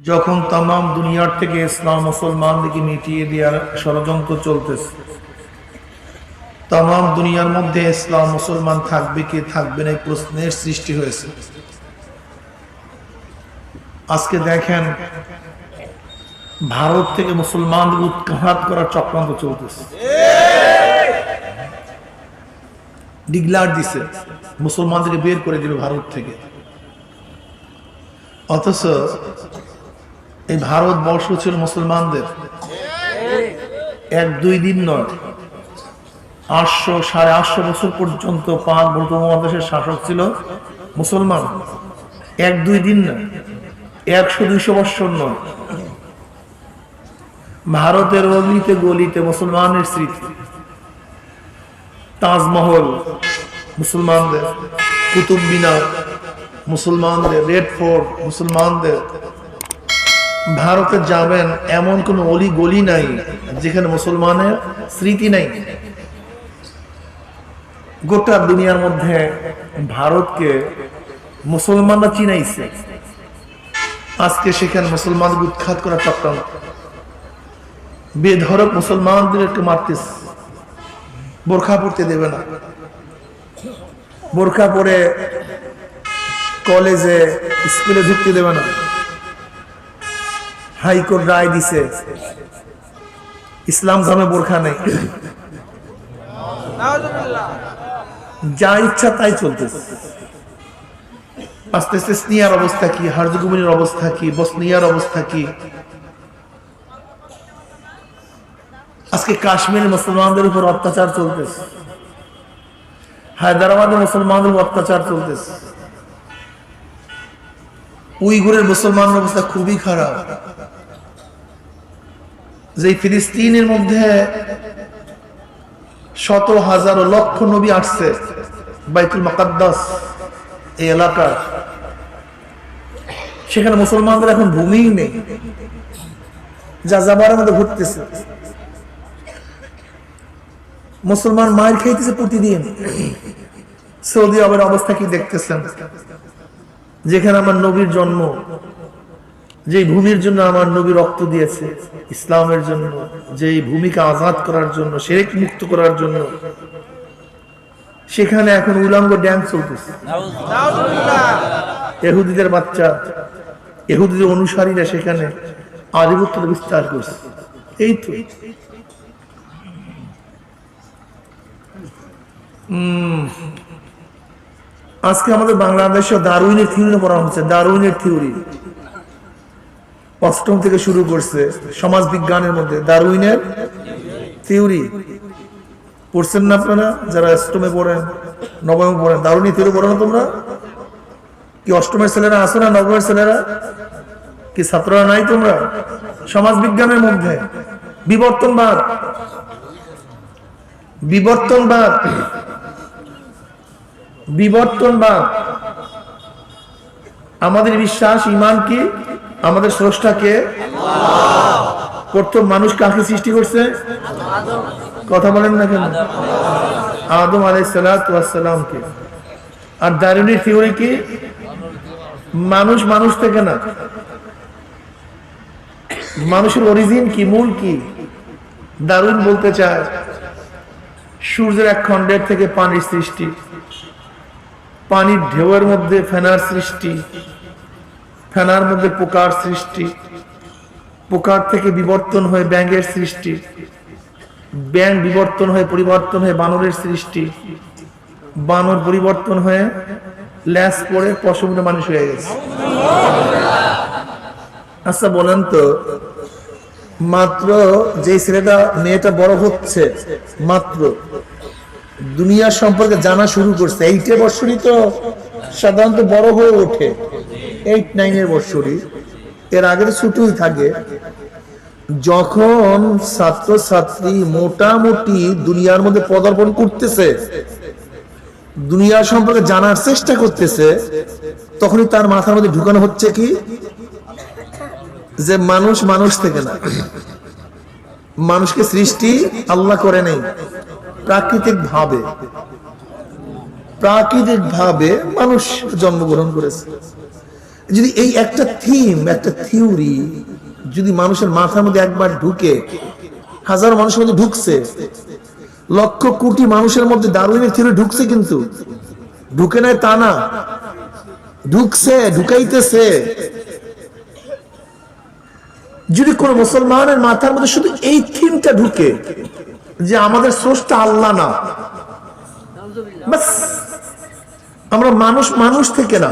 যখন তাম দুনিয়ার থেকে ইসলাম মুসলমানদেরকে মিটিয়ে দেওয়ার ষড়যন্ত্র চলতেছে, তাম দুনিয়ার মধ্যে ইসলাম মুসলমান থাকবে কি থাকবে না এই প্রশ্নের সৃষ্টি হয়েছে। আজকে দেখেন ভারত থেকে মুসলমানদের উৎখাত করার চক্রান্ত চলতেছে। ডিক্লার দিছে মুসলমানদেরকে বের করে দিল ভারত থেকে। অথচ এই ভারতবর্ষ ছিল মুসলমানদের, 1-2 দিন নয়, 800-850 বছর পর্যন্ত 5 উপমহাদেশের শাসক ছিল মুসলমান। 1-2 দিন না, 100-200 বছর নয়। ভারতের অলিতে গলিতে মুসলমানের স্মৃতি, তাজমহল মুসলমানদের, কুতুব মিনার মুসলমানদের, রেড ফোর্ট মুসলমানদের। ভারতে যাবেন এমন কোন অলি গলি নাই যেখানে মুসলমানের স্মৃতি নাই। গোটা দুনিয়ার মধ্যে ভারতকে মুসলমানরা চিনাইছে, আজকে সেখানে মুসলমানদের উৎখাত করা চক্রান্ত। বেধড়ক মুসলমানদেরকে মারতেছে, বোরখা পড়তে দেবে না, বোরখা পরে কলেজে স্কুলে ঢুকতে দেবে না। হাইকোর্ট রায় দিছে ইসলাম ধর্মে বোরখা নেই, যা ইচ্ছা তাই চলতেছে। আস্তে আস্তে সিরিয়ার অবস্থা কি, হার্জেগোভিনার অবস্থা কি, বসনিয়ার অবস্থা কি, আজকে কাশ্মীরের মুসলমানদের উপর অত্যাচার চলতেছে, হায়দ্রাবাদের মুসলমানদের উপর অত্যাচার চলতেছে, উইগুরের মুসলমানের অবস্থা খুবই খারাপ। যে ফিলিস্তিনের মধ্যে শত হাজার লক্ষ নবী আসছে বাইতুল মুকাদ্দাস এই এলাকা, সেখানে মুসলমানদের এখন ভূমিই নেই, যা যাবারের মধ্যে ঘুরতেছে। মুসলমান মায়ের খাইতেছে প্রতিদিন। সৌদি আরবের অবস্থা কি দেখতেছেন, যেখানে আমার নবীর জন্ম, যে ভূমির জন্য আমার নবী রক্ত দিয়েছে ইসলামের জন্য, যে ভূমিকে আজাদ করার জন্য, শিরক মুক্ত করার জন্য, সেখানে এখন উলঙ্গ ড্যান্স চলতেছে। ইহুদিদের বাচ্চা, ইহুদিদের অনুসারীরা সেখানে আধিপত্য বিস্তার করছে। এই তো আজকে আমাদের বাংলাদেশে দারুইনের থিওরি পড়া হচ্ছে। দারুইনের থিওরি 8ম থেকে শুরু করছে সমাজ বিজ্ঞানের মধ্যে। দারুইনের থিওরি পড়ছেন না আপনারা? যারা 8মে পড়েন, 9মে পড়েন, দারুইনের থিওরি পড়ো না তোমরা? কি 8মের ছেলেরা আসো না? 9মের ছেলেরা কি ছাত্ররা নাই তোমরা? সমাজ বিজ্ঞানের মধ্যে বিবর্তনবাদ, বিবর্তনবাদ, বিবর্তনবাদ। আমাদের বিশ্বাস, ঈমান কি? আমাদের স্রষ্টাকে, প্রথম মানুষ কাকে সৃষ্টি করছে? কথা বলেন না কেন? আদম আলাইহিস সালামকে। আর দারুইনের থিওরি কি? মানুষ মানুষ থেকে না, মানুষের অরিজিন কি, মূল কি? দারুইন বলতে চায় সূর্যের এক খণ্ডের থেকে পানির সৃষ্টি, পানির ঢেউয়ের মধ্যে ফেনার সৃষ্টি, ফেনার মধ্যে পোকার সৃষ্টি, পোকার থেকে বিবর্তন হয়ে ব্যাঙের সৃষ্টি, ব্যাঙ বিবর্তন হয়ে পরিবর্তন হয়ে বানরের সৃষ্টি, বানর পরিবর্তন হয়ে ল্যাস পড়ে পশমে মানুষ হয়ে গেছে। আচ্ছা বলেন তো, মাত্র যে ছেলেটা মেয়েটা বড় হচ্ছে, মাত্র দুনিয়া সম্পর্কে জানা শুরু করছে, 8 বছরই তো সাধারণত বড় হয়ে ওঠে, 8-9 বছরই। এর আগে ছোটই থাকে। যখন ছাত্রছাত্রী মোটামুটি দুনিয়ার মধ্যে পদার্পণ করতেছে, দুনিয়া সম্পর্কে জানার চেষ্টা করতেছে, তখনই তার মাথার মধ্যে ঢুকানো হচ্ছে কি, যে মানুষ মানুষ থেকে না, মানুষকে সৃষ্টি আল্লাহ করে নেই, প্রাকৃতিক ভাবে, প্রাকৃতিক ভাবে মানুষ জন্মগ্রহণ করেছে। যদি এই একটা থিম, একটা থিওরি যদি মানুষের মাথার মধ্যে একবার ঢুকে, হাজারো মানুষের মধ্যে ঢুকছে, লক্ষ কোটি মানুষের মধ্যে ডারউইনের থিওরি ঢুকছে, কিন্তু ঢুকে নাই তা না, ঢুকছে, ঢুকাইতেছে। যদি কোন মুসলমানের মাথার মধ্যে শুধু এই থিমটা ঢুকে যে আমাদের স্রষ্টা আল্লাহ না, বাস আমরা মানুষ, মানুষ থেকে না,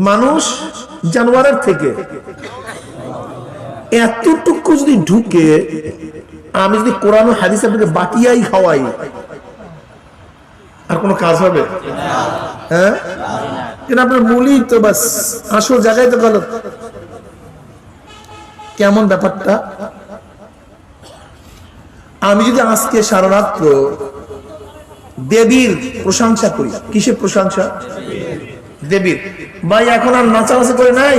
মানুষ জানোয়ারের থেকে, এতটুকু যদি ঢুকে, আমি যদি কোরআন ও হাদিস আপনাকে বাটিয়াই খাওয়াই, আর কোনো কাজ হবে? হ্যাঁ, কিন্তু আপনার মূলই তো বাস, আসল জায়গায় তো গলত। কেমন ব্যাপারটা? আমি যদি আজকে সারা রাত্র দেবীর প্রশংসা করি, কিসের প্রশংসা? দেবীর। ভাই এখন আর নাচানাচি করে নাই,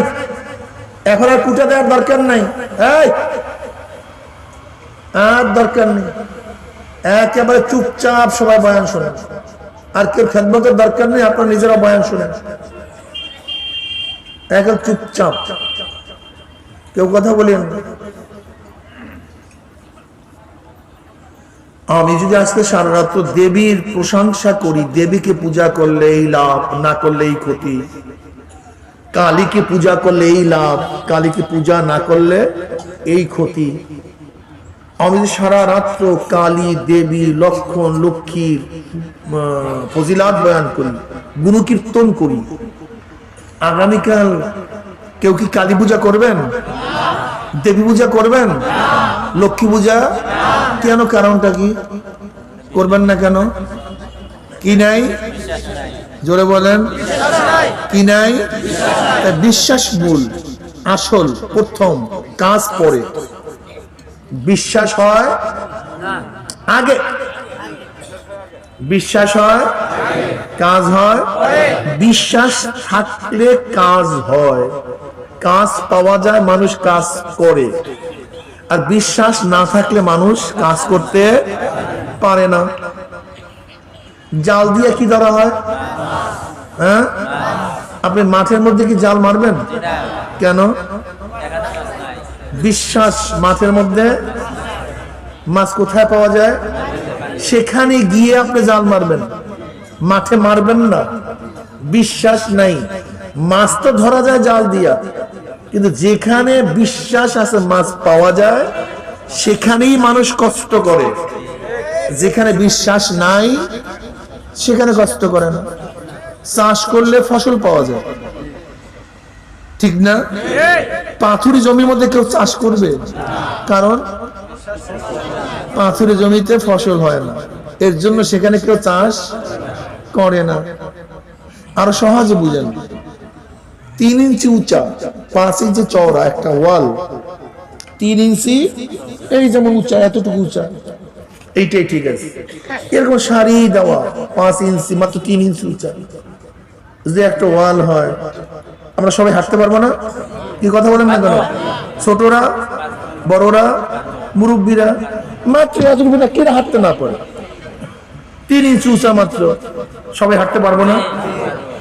এখন আর কুটা দেওয়ার দরকার নাই, আর দরকার নেই, একেবারে চুপচাপ সবাই বয়ান শোনেন, আর কেউ খেদমতের দরকার নেই, আপনার নিজেরা বয়ান শোনেন, একদম চুপচাপ, কেউ কথা বলেন না। আমি যদি আজকে সারা রাত্র দেবীর প্রশংসা করি, দেবীকে পূজা করলে এই লাভ, না করলে এই ক্ষতি, কালীকে পূজা করলে এই লাভ, কালীকে পূজা না করলে এই ক্ষতি, আমি যদি সারা রাত্র কালী, দেবী, লক্ষণ, লক্ষ্মীর ফজিলাত বয়ান করি, গুণকীর্তন করি, আগামীকাল কেউ কি কালী পূজা করবেন? দেবী পূজা করবেন? লক্ষ্মী পূজা? কেন? কারণটা কি? করবেন না কেন? কি নাই? জোরে বলেন, কি নাই? বিশ্বাস মূল, আসল, প্রথম, কাজ পরে। বিশ্বাস হয় আগে, বিশ্বাস হয়, কাজ হয়। বিশ্বাস থাকলে কাজ হয়, কাজ পাওয়া যায়, মানুষ কাজ করে। আর বিশ্বাস না থাকলে মানুষ কাজ করতে পারে না। জাল দিয়ে কি ধরা হয়? হ্যাঁ, আপনি মাঠের মধ্যে কি জাল মারবেন? কেন? বিশ্বাস মাঠের মধ্যে, মাছ কোথায় পাওয়া যায় সেখানে গিয়ে আপনি জাল মারবেন, মাঠে মারবেন না। বিশ্বাস নাই, মাছ তো ধরা যায় জাল দিয়া, কিন্তু যেখানে বিশ্বাস আছে মাছ পাওয়া যায় সেখানেই মানুষ কষ্ট করে। যেখানে বিশ্বাস নাই সেখানে কষ্ট করে না। চাষ করলে ফসল পাওয়া যায়, ঠিক না? পাথুরি জমির মধ্যে কেউ চাষ করবে? কারণ পাথুরি জমিতে ফসল হয় না, এর জন্য সেখানে কেউ চাষ করে না। আরো সহজে বুঝেন, 3 ইঞ্চি উঁচা, 5 ইঞ্চি চওড়া একটা ওয়াল, 3 ইঞ্চি, এই যেমন উঁচা, এতটুকু উঁচা, এইটাই ঠিক আছে। এরকম সারি দেওয়া 5 ইঞ্চি, মাত্র 3 ইঞ্চি উঁচা যে একটা ওয়াল হয়, আমরা সবাই হাঁটতে পারবো না? কি কথা বলেন না কেন? ছোটরা, বড়রা, মুরব্বীরা, মাত্র এতটুকু কেন হাঁটতে না পারে? 3 ইঞ্চি উঁচা মাত্র, সবাই হাঁটতে পারবো না?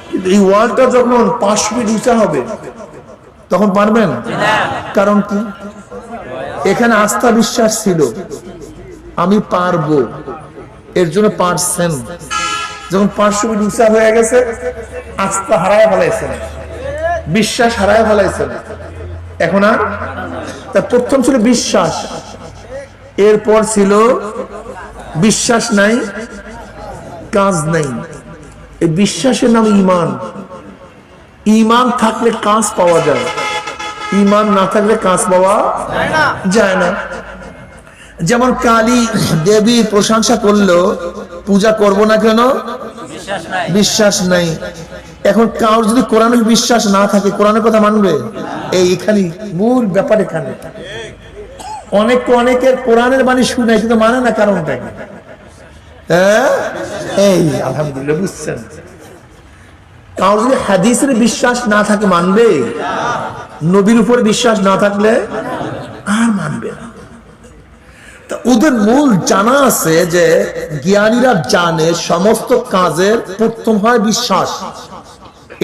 কিন্তু এই ওয়ালটা যখন 5 ফিট উঁচা হবে তখন পারবেন? কারণ কি? এখানে আস্থা, বিশ্বাস ছিল আমি পারবো, এর জন্য পারছেন। যখন 500 ফিট উঁচা হয়ে গেছে, আস্থা হারায় ফেলাইছেন, বিশ্বাস হারায় ফেলাইছেন, এখন আর। তা প্রথম ছিল বিশ্বাস, এরপর ছিল বিশ্বাস নাই, কাজ নাই। এই বিশ্বাসের নাম ঈমান। ঈমান থাকলে কাজ পাওয়া যায়, ঈমান না থাকলে কাজ পাওয়া যায় না। যেমন কালী দেবীর প্রশংসা করলো, পূজা করব না কেন? বিশ্বাস নাই। এখন কারোর যদি কোরআনের বিশ্বাস না থাকে, কোরআনের কথা মানবে? এইখানে মূল ব্যাপার। এখানে অনেকের কোরআনের বাণী শুনে কিন্তু মানে না, কারণটা কি? হ্যাঁ, এই আলহামদুলিল্লাহ বুঝছেন। কারোর যদি হাদিসের বিশ্বাস না থাকে মানবে? নবীর উপর বিশ্বাস না থাকলে আর মানবে না। তা ওদের মূল জানা আছে যে জ্ঞানীরা জানে সমস্ত কাজের প্রথম হয় বিশ্বাস।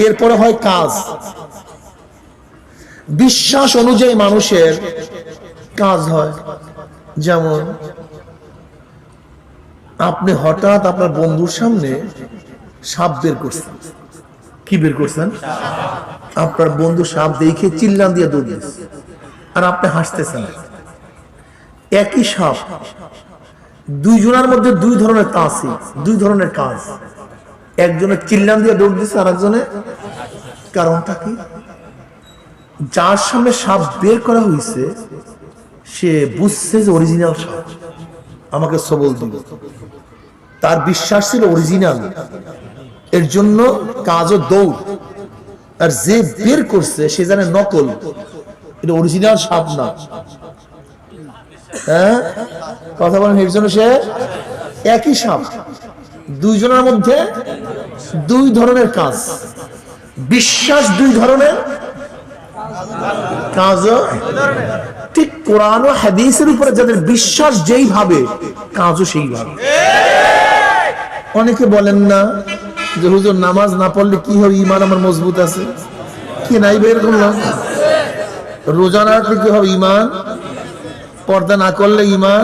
এরপরে হয় কাজ। বিশ্বাস অনুযায়ী মানুষের কাজ হয়। যেমন আপনি হঠাৎ আপনার বন্ধুর সামনে সাপ বের করছেন। কি বের করছেন? আপনার বন্ধু সাপ দেখে চিল্লান দিয়ে দৌড় দিয়েছে, আর আপনি হাসতেছেন। একই সাপ, দুইজনের মধ্যে দুই ধরনের তাসির, দুই ধরনের কাজ। একজনের চিল্লান দিয়ে দৌড় দিচ্ছে, আর একজনে। কারণটা কি? যার সামনে সাপ বের করা হয়েছে সে বুঝছে যে অরিজিনাল সাপ, আমাকে সবল দিল। তার বিশ্বাস ছিল অরিজিনাল, এর জন্য কাজও দৌড়। আর যে বের করছে সে জানে নকল, এটা অরিজিনাল সাপ না। হ্যাঁ, কথা বলেন। এর জন্য সে একই সাপ, দুইজনের মধ্যে দুই ধরনের কাজ। বিশ্বাস দুই ধরনের, কাজও ঠিক। কোরআন ও হাদিসের উপরে যাদের বিশ্বাস যেইভাবে, কাজও সেইভাবে। অনেকে বলেন না যে হুজুর নামাজ না পড়লে কি হবে, ঈমান আমার মজবুত আছে। কি নাই বের করলাম? রোজা না রাখলে কি হবে? ঈমান। পর্দা না করলে ঈমান।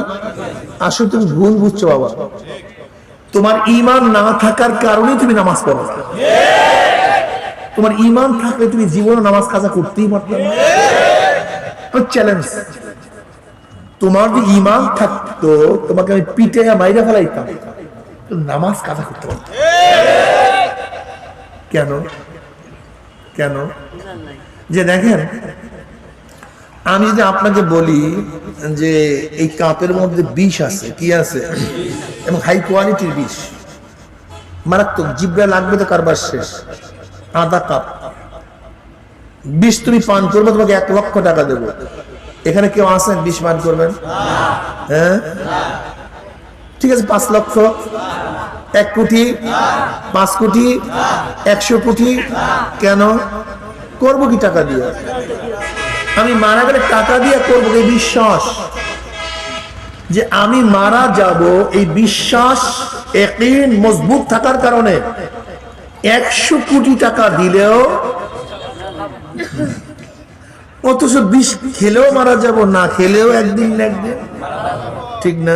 আসলে তুমি ভুল বুঝছো বাবা। তোমার ঈমান না থাকার কারণে তুমি নামাজ পড়ো না। তোমার ঈমান থাকলে তুমি জীবনে নামাজ কাজা করতেই পারতে না। চ্যালেঞ্জ। তোমার যে ঈমান থাকতো, তোমাকে আমি পিটে মাইরা ফেলাইতাম, নামাজ কাজা করতে পারতাম। কেন? কেন? যে দেখেন, আমি যদি আপনাকে বলি যে এই কাপের মধ্যে বিষ আছে, কি আছে, এবং হাই কোয়ালিটির বিষ, মারাত্মক, জিব্রা লাগবে তো কারবার শেষ। আধা কাপ বিষ তুমি পান করবে, তোমাকে 1 লক্ষ টাকা দেবো। এখানে কেউ আছেন বিষ পান করবেন? হ্যাঁ, ঠিক আছে। 5 লক্ষ, 1 কোটি, 5 কোটি, 100 কোটি। কেন করবো? কি টাকা দিয়ে? আমি মারা গেলে টাকা দিয়ে করবো। এই বিশ্বাস যে আমি মারা যাব, এই বিশ্বাস ইয়াকিন মজবুত থাকার কারণে 100 কোটি টাকা দিলেও, অথচ বিষ খেলেও মারা যাব, না খেলেও একদিন না একদিন, ঠিক না?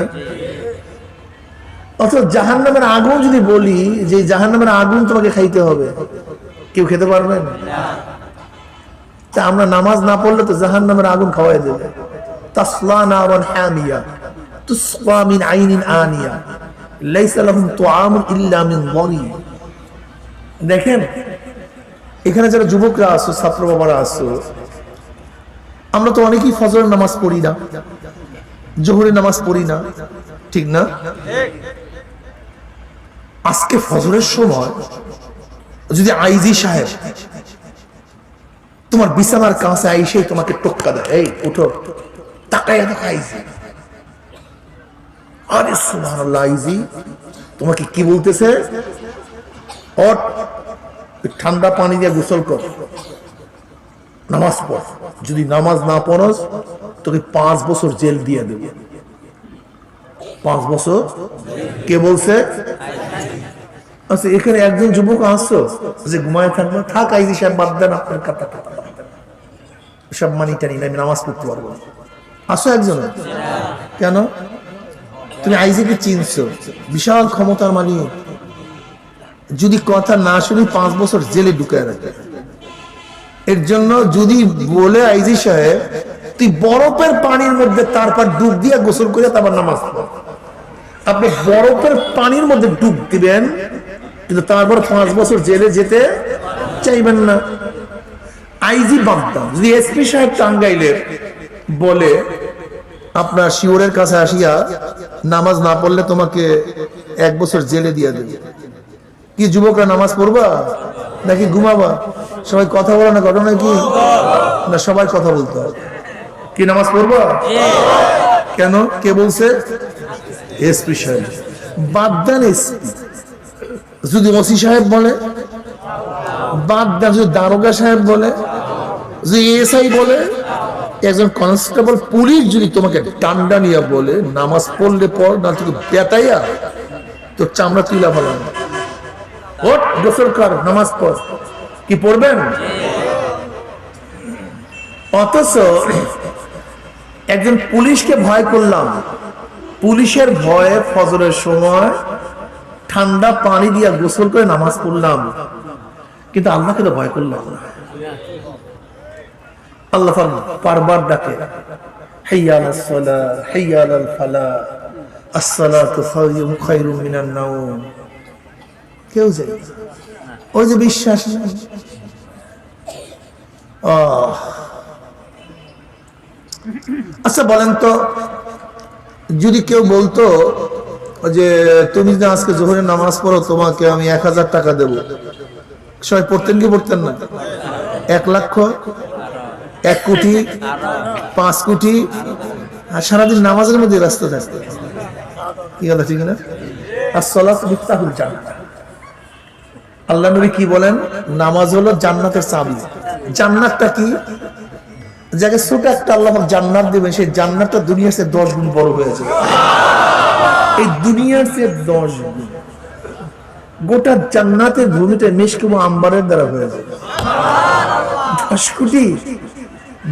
অথচ জাহান্নামের আগুন যদি বলি যে জাহান্নামের আগুন তোমাকে খাইতে হবে, কেউ খেতে পারবেন? তা আমরা নামাজ না পড়লে তো জাহান্নামের আগুন খাওয়াই দেবে। তাসলা নারান হামিয়া তুসকা মিন আইনিন আনিয়া লাইসা লাহুম তুআমুন ইল্লা মিন যারি। দেখেন, এখানে যারা যুবকরা আছো, ছাত্র বাবারা আছো, আমরা তো অনেকেই ফজরের নামাজ পড়ি না, জোহরের নামাজ পড়ি না, ঠিক না? আজকে ফজরের সময় যদি আইজি সাহেব তোমার বিছানার কাছে আইসে তোমাকে টোক্কা দেয়, এই উঠো, তাকাইয়া দেখো আইজি। আরে সুবহানাল্লাহ, আইজি তোমাকে কি বলতেছে? ওঠ, ঠান্ডা পানি দিয়ে গোসল কর, নামাজ পড়। যদি নামাজ না পড়স তোকে 5 বছর জেল দিয়ে দেবে। 5 বছর। কে বলছে? আচ্ছা, এখানে একজন যুবক আসছো যে ঘুমায় থাকবে, থাক আইজি সাহেব, বাদ দেন আপনার কথা, সব মানি টানি না, আমি নামাজ পড়তে পারবো। আসো একজন। কেন? তুমি আইজিকে চিনছো, বিশাল ক্ষমতার মালিক। যদি কথা না শুনি 5 বছর জেলে ঢুকায় রাখে। এর জন্য যদি বলে আইজি সাহেব তুই বরফের পানির মধ্যে তারপর ডুব দিয়ে গোসল করে তারপর নামাজ পড়, আপনি বরফের পানির মধ্যে ডুব দিবেন, কিন্তু তারপর 5 বছর জেলে যেতে চাইবেন না। আইজি বাগদান যদি এসপি সাহেব টাঙ্গাইলের বলে আপনার শিওরের কাছে আসিয়া নামাজ না পড়লে তোমাকে 1 বছর জেলে দিয়ে দেবে, কি যুবকরা নামাজ পড়বা নাকি ঘুমাবা? সবাই কথা বলো না, ঘটনা কি না? সবাই কথা বলতে হবে। কি নামাজ পড়বা? কেন? কে বলছে? এসপি সাহেব। বাদ দেন এসপি, যদি ওসি সাহেব বলে বাদ দেন, যদি দারোগা সাহেব বলে, যদি এসআই বলে, একজন কনস্টেবল পুলিশ যদি তোমাকে ডান্ডা নিয়ে বলে নামাজ পড়লে পড়, না তোকে বেতাইয়া তোর চামড়া তুলা ভালো, ওঠ গোসল কর, নামাজ পড়, কি পড়বেন? অথচ একজন পুলিশকে ভয় করলাম, পুলিশের ভয়ে ফজরের সময় ঠান্ডা পানি দিয়া গোসল করে নামাজ পড়লাম, কিন্তু আল্লাহকে তো ভয় করলাম না। আল্লাহ বারবার ডাকে, হাইয়া আলাস সালাহ, হাইয়া আলাল ফালাহ, আসসালাতু খায়রুম মিনান নাওম। কেউ যায়, ওই যে বিশ্বাস নেই। আচ্ছা বলেন তো, যদি কেউ বলতো যে তুমি যদি আজকে জোহরের নামাজ পড়ো তোমাকে আমি 1000 টাকা দেবো, সবাই পড়তেন কি পড়তেন না? 1 লক্ষ, 1 কোটি, 5 কোটি, আর সারাদিন নামাজের মধ্যে ব্যস্ত থাকতে। কি কথা ঠিক না? আসসালাতু মিফতাহুল জান্নাহ। আল্লাহ নবী কি বলেন? নামাজ হলো জান্নাতের চাবি। জান্নাতটা কি? যাকে ছোট একটা আল্লাহ জান্নাত দিবেন, সেই জান্নাতটা দুনিয়ার চেয়ে 10 গুণ বড় হয়ে যাবে। এই দুনিয়ার চেয়ে 10 গুণ। গোটা জান্নাতের ভূমিটা মিশকুম আম্বারের দ্বারা হয়ে যাবে। 10 কোটি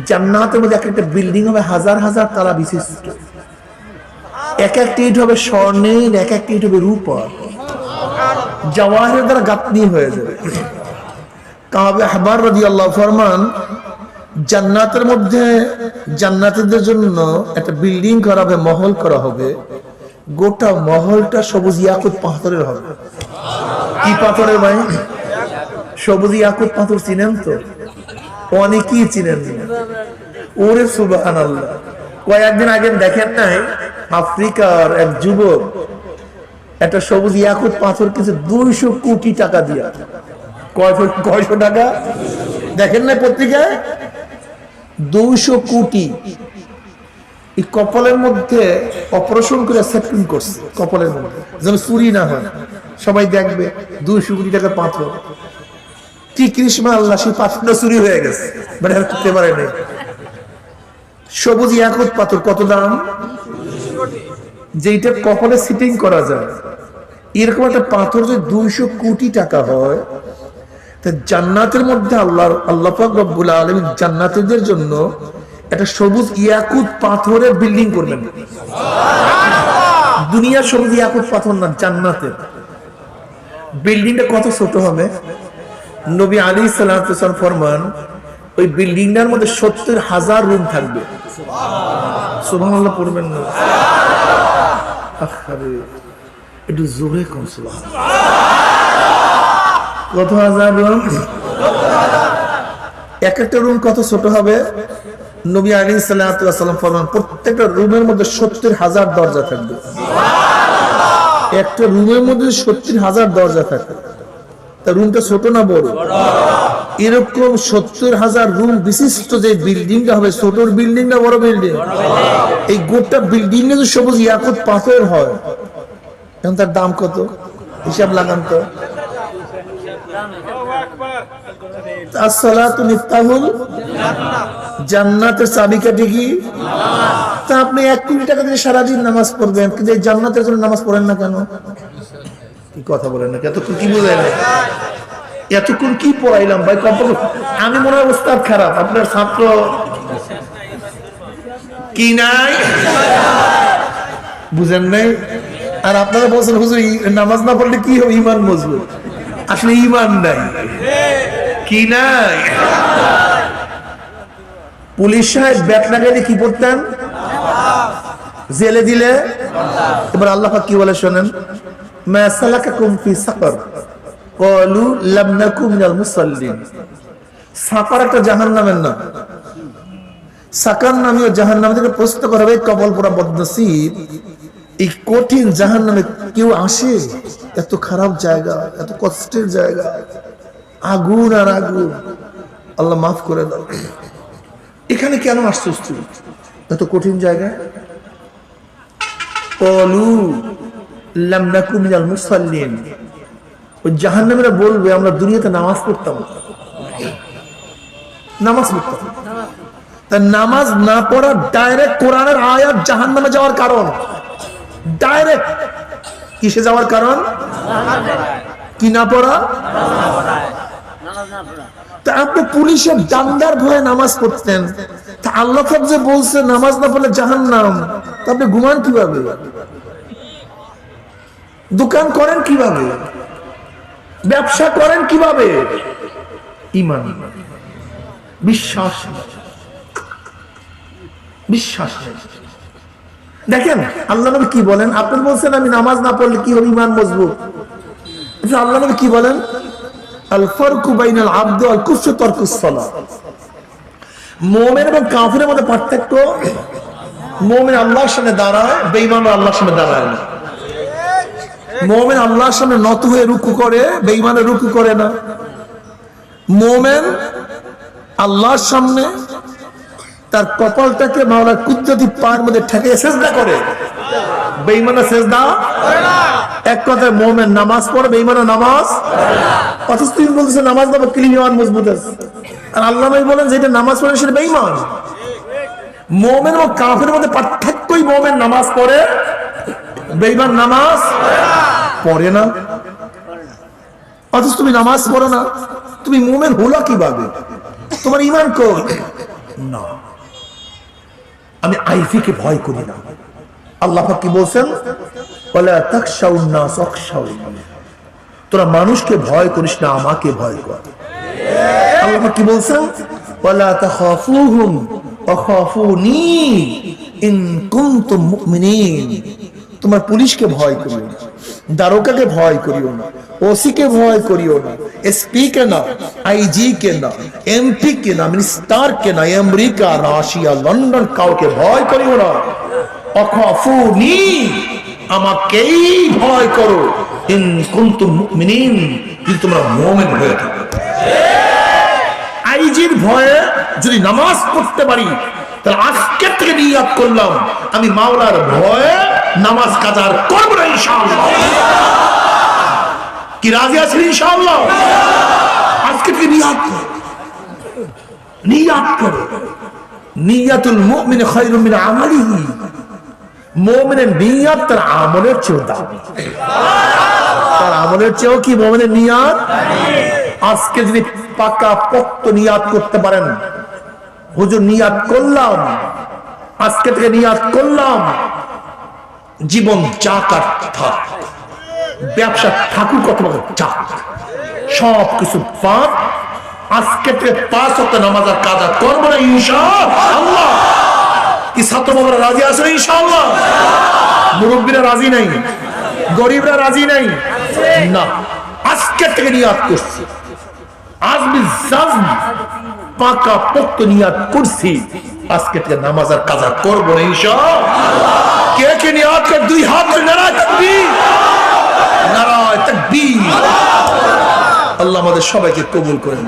জান্নাতের মধ্যে এক একটা বিল্ডিং হবে হাজার হাজার তালা বিশিষ্ট, এক একটা ইট হবে স্বর্ণের, এক একটা ইট হবে রূপা, জওয়াহিরের দ্বারা গাঁথনি হয়ে যাবে। কাবে আহবার রাদিয়াল্লাহু ফরমান, জান্নাতের মধ্যে জান্নাতীদের জন্য একটা বিল্ডিং করা হবে, মহল করা হবে, গোটা মহলটা সবুজ ইয়াকুত পাথরের হবে। কি পাথরের ভাই? সবুজ ইয়াকুত পাথর চিনেন তো? অনেকেই চিনেন না। ওরে সুবহানাল্লাহ। কয়েকদিন আগে দেখেন নাই, আফ্রিকার এক যুবক একটা সবুজ ইয়াকুত পাথর কিছু 200 কোটি টাকা দিয়া। কয়শো টাকা? দেখেন না পত্রিকায়? 200 কোটি। এই কপালের মধ্যে অপারেশন করে সেটিং করছে, কপালের মধ্যে যেন চুরি না হয়, সবাই দেখবে। 200 কোটি টাকার পাথর, কি কৃষ্ণা আল্লাহ, সেই পাথরটা চুরি হয়ে গেছে, মানে আর করতে পারে নাই। সবুজ ইয়াকুত পাথর কত দাম? যেটা কপালে সিটিং করা যায়, এরকম একটা পাথর যদি 200 কোটি টাকা হয়, তা জান্নাতের মধ্যে আল্লাহ পাক রব্বুল আলামিন জান্নাতীদের জন্য একটা সবুজ ইয়াকুত পাথরের বিল্ডিং করবেন। দুনিয়ার সবুজ ইয়াকুত পাথর না, জান্নাতের বিল্ডিংটা কত ছোট হবে? নবী আলাইহিস সালাতু ওয়াস সালাম ফরমান, ওই বিল্ডিংটার মধ্যে 70,000 রুম থাকবে। সুবহানাল্লাহ পড়বেন না? আরে একটু জোরে কোন সুবহানাল্লাহ। কত হাজার রুম? এক একটা রুম কত ছোট হবে? নবী আলাইহিস সালাতু ওয়াস সালাম ফরমান, প্রত্যেকটা রুমের মধ্যে 70,000 দরজা থাকবে। একটা রুমের মধ্যে 70,000 দরজা থাকে, তা রুমটা ছোট না বড়? এরকম 70,000 রুম বিশিষ্ট যে বিল্ডিংটা হবে, ছোট বিল্ডিং না বড় বিল্ডিং? এই গোটা বিল্ডিং এ যদি সবুজ ইয়াকুত পাথর হয়, এখন তার দাম কত? হিসাব লাগান তো। আসসালাতু মিফতাহুল জান্নাতের চাবিকাঠি কি? তা আপনি 1 কোটি টাকা দিয়ে সারাদিন নামাজ পড়বেন, কিন্তু এই জান্নাতের জন্য নামাজ পড়েন না কেন? কি কথা বলেন না? এতক্ষণ কি বুঝাইলেন? এতক্ষণ কি পড়াইলাম ভাই? আমি মনে হয় ওস্তাদ খারাপ, আপনার ছাত্র কি নাই বুঝেন নাই। আর আপনারা বলছেন হুজুর নামাজ না পড়লে কি হবে? ঈমান মজবুত। আসলে ঈমান নাই, কি নাই? পুলিশ সাহেব ব্যাট লাগাইলে কি পড়তেন? জেলে দিলে। এবার আল্লাহ পাক কি বলে শোনেন, মা সালাকাকুম ফি সাকার ক্বালু লাম নাকু মিনাল মুসাল্লিন। সাকার একটা জাহান্নামের নাম। সাকার নামীয় জাহান্নাম থেকে প্রশ্ন করা হবে, কপাল পোড়া বদনসিব, এই কঠিন জাহান্নামে কেউ আসে? এত খারাপ জায়গা, এত কষ্টের জায়গা, আগুন আর আগুন, আল্লাহ মাফ করে দাও। এখানে কেন আসছিস তুই এত কঠিন জায়গায়? ক্বালু লাম নাকু মিনাল মুসাল্লিন। ওই জাহান্নামীরা বলবে আমরা দুনিয়াতে নামাজ পড়তাম, নামাজ পড়তাম। তা নামাজ না পড়া ডাইরেক্ট কোরআনের আয়াত জাহান্নামে যাওয়ার কারণ। ডাইরেক্ট কিসে যাওয়ার কারণ? কি না পড়া? তা আপনি পুলিশের ডান্ডার ভয়ে নামাজ পড়তেন, তা আল্লাহ পাক যে বলছে নামাজ না পড়লে জাহান্নাম, তা আপনি ঘুমান কিভাবে? দোকান করেন কিভাবে? ব্যবসা করেন কিভাবে? ঈমান, বিশ্বাস, বিশ্বাস। দেখেন আল্লাহ নবী কি বলেন? আপনি বলছেন আমি নামাজ না পড়লে কি হবে, ঈমান মজবুত। আল্লাহ নবী কি বলেন? আল ফারকু বাইনাল আবদি ওয়াল কুফরি তারকুস সালাহ। মুমিন এবং কাফিরের মধ্যে পার্থক্য, মুমিন আল্লাহর সামনে দাঁড়ায়, বেঈমান আল্লাহর সামনে দাঁড়ায় না। মুমিন আল্লাহর সামনে নত হয়ে রুকু করে, বেঈমান রুকু করে না। মুমিন আল্লাহর সামনে তার কপালটাকে মাওলার কুদরতি পায়ের মধ্যে ঠেকে সিজদা করে, বেঈমান সিজদা করে না। এক কথায় মুমিন নামাজ পড়ে, বেঈমান নামাজ পড়ে না। অথচ তুমি বলছো নামাজ না পড়লে ঈমান মজবুত আছে, আর আল্লাহ নবী বলেন যেটা নামাজ পড়ে সেটা বেঈমান। মুমিন ও কাফিরের মধ্যে পার্থক্যই মুমিন নামাজ পড়ে, বেঈমান নামাজ পড়ে না। অথচ তুমি নামাজ পড়ো না, তুমি মুমিন হলো কিভাবে? তোমার ঈমান কই? না, আমি আইফিকে ভয় করি না। আল্লাহ পাক কি বলছেন? ওয়ালা তাখশাউন নাস ওয়াখশাউনি, তোরা মানুষকে ভয় করিস না, আমাকে ভয় কর। আল্লাহ পাক কি বলছেন? ওয়ালা তাখাফুহুম ওয়াখাফুনি ইন কুনতুম মুমিনিন, তোমার পুলিশকে ভয় করিও না, দারোগাকে ভয় করিও না, ওসি কে ভয় করিও না, এসপি কে না, আইজি কে না, এমপি কে না, মিনিস্টার কে না, আমেরিকা, রাশিয়া, লন্ডন, কাউকে ভয় করিও না। অখাফুনি, আমাকেই ভয় করো, ইন কুনতুম মুমিনিন, যদি তোমরা মুমিন হয়ে থাকো। আইজির ভয়ে যদি নামাজ পড়তে পারি, তাহলে আজকে থেকে নিয়াত করলাম আমি মাওলার ভয়ে নামাজ কাজা করব না ইনশাআল্লাহ। কি রাজি আছেন ইনশাআল্লাহ? আজকে থেকে নিয়াত করো, নিয়াত করো। নিয়াতুল মুমিন খায়রুম মিন আমালিহি, মুমিনের নিয়াত তার আমলের চেয়ে দামি। তার আমলের চেয়েও কি মুমিনের নিয়াত? আজকে যদি পাকা পক্ত নিয়াত করতে পারেন, হুজুর নিয়াত করলাম, আজকে থেকে নিয়াত করলাম জীবন যাক আর থাক, ব্যবসা থাকুক অথবা যাক, সব কিছু বাদ, আজকে থেকে 5 ওয়াক্ত নামাজ আর কাজা করবো না ইনশাআল্লাহ। কি ছাত্র বাবারা রাজি আছে ইনশাআল্লাহ? মুরব্বীরা রাজি নাই, গরিবরা রাজি নাই না। আজকে থেকে নিয়াত করছি, আজ বিজাজম পাকা পক্ত নিয়াত করছি, আজকে থেকে নামাজ আর কাজা করবো না ইনশাআল্লাহ। কে কে নিয়াত করে 2 হাত ধরে নারায়ে তাকবীর, নারায়ে তাকবীর। আল্লাহ আমাদের সবাইকে কবুল করেন।